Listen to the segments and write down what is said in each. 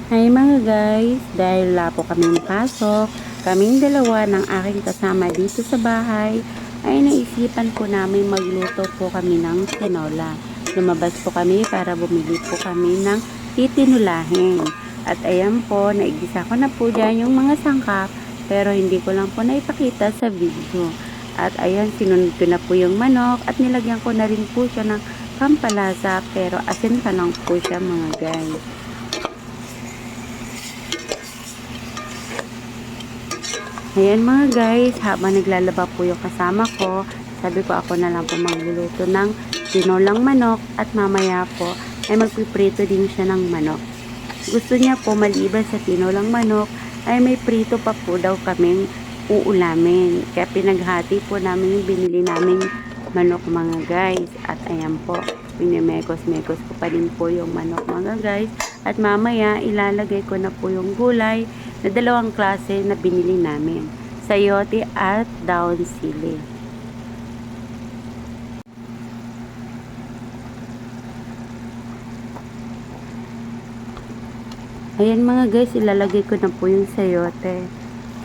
Hi mga guys, dahil wala po kaming pasok, kaming dalawa ng aking kasama dito sa bahay, ay naisipan po namin magluto po kami ng tinola. Lumabas po kami para bumili po kami ng titinulahin. At ayan po, naigisa ko na po dyan yung mga sangkap, pero hindi ko lang po naipakita sa video. At ayan, sinunod ko na po yung manok at nilagyan ko na rin po siya ng pampalasa, pero asin pa lang po siya mga guys. Ayan mga guys, habang naglalaba po yung kasama ko, sabi ko ako na lang po magluluto ng tinolang manok at mamaya po ay magpiprito din siya ng manok. Gusto niya po maliban sa tinolang manok ay may prito pa po daw kaming uulamin. Kaya pinaghati po namin yung binili namin manok mga guys. At ayan po, pinimekos-mekos ko pa din po yung manok mga guys. At mamaya ilalagay ko na po yung gulay na dalawang klase na binili namin, sayote at daon sili. Ayan mga guys, ilalagay ko na po yung sayote.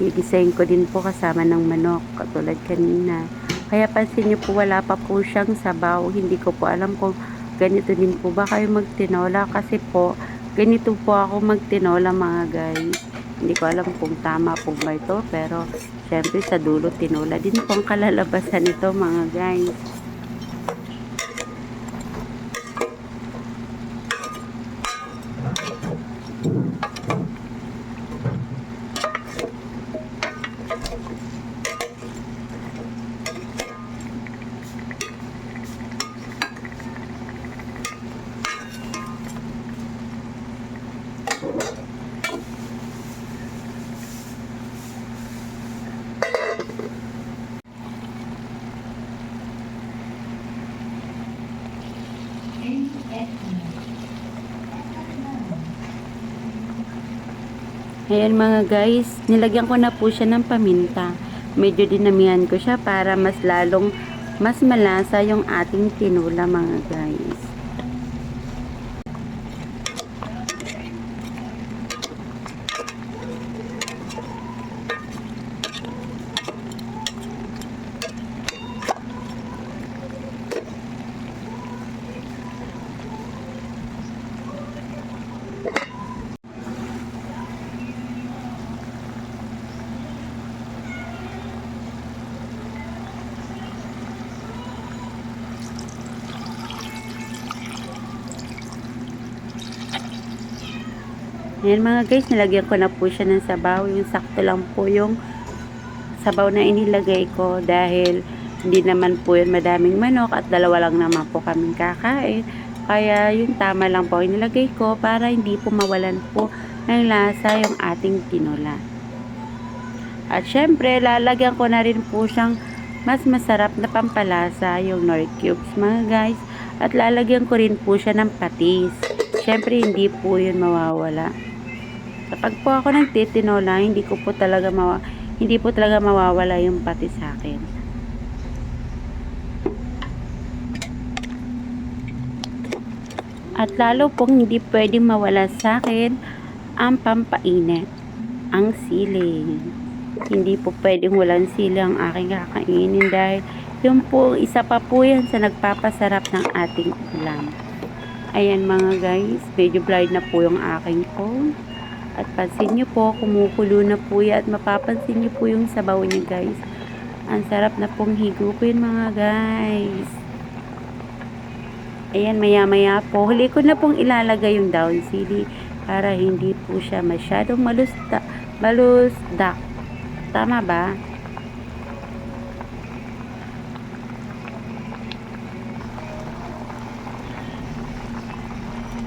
Gigisahin ko din po kasama ng manok, katulad kanina. Kaya pansin nyo po, wala pa po siyang sabaw. Hindi ko po alam kung ganito din po ba kayo magtinola. Kasi po, ganito po ako magtinola mga guys. Hindi ko alam kung tama po ba ito. Pero, syempre sa dulo, tinola din po ang kalalabasan nito mga guys. Ayan mga guys, nilagyan ko na po siya ng paminta. Medyo dinamihan ko siya para mas lalong mas malasa yung ating tinula mga guys. Ayan mga guys, nilagyan ko na po siya ng sabaw. Yung sakto lang po yung sabaw na inilagay ko dahil hindi naman po yun madaming manok at dalawa lang naman po kaming kakain. Kaya yung tama lang po inilagay ko para hindi po mawalan po ng lasa yung ating tinola. At syempre, lalagyan ko na rin po siyang mas masarap na pampalasa, yung Knorr cubes mga guys. At lalagyan ko rin po siya ng patis. Syempre, hindi po yun mawawala. Kapag po ako nagtitinola, hindi po talaga mawawala yung patis sa akin. At lalo pong hindi pwedeng mawala sa akin ang pampainit, ang sili. Hindi po pwedeng walang sili ang aking kakainin dahil yung po, isa pa po yan sa nagpapasarap ng ating ulam. Ayan mga guys, medyo blind na po yung aking phone. At pansin nyo po, kumukulo na po yan at mapapansin nyo po yung sabaw niya guys. Ang sarap na pong higupin mga guys. Ayan, maya-maya po. Huli ko na pong ilalagay yung daon sili para hindi po siya masyadong malusdak. Tama ba?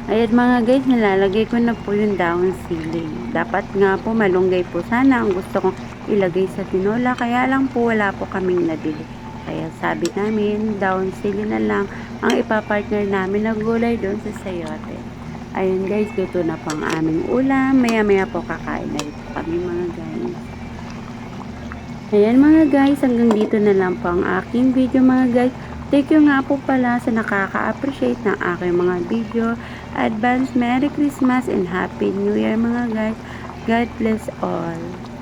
Ayan mga guys, nilalagay ko na po yung daon sili. Dapat nga po malunggay po sana ang gusto kong ilagay sa tinola. Kaya lang po wala po kaming nabili. Kaya sabi namin, daon sili na lang ang ipapartner namin na gulay doon sa sayote. Ayun guys, luto na po ang aming ulam. Maya-maya po kakain na rin kami mga guys. Ayan mga guys, hanggang dito na lang po ang aking video mga guys. Thank you nga po pala sa nakaka-appreciate ng aking mga video. Advance Merry Christmas and Happy New Year mga guys. God bless all.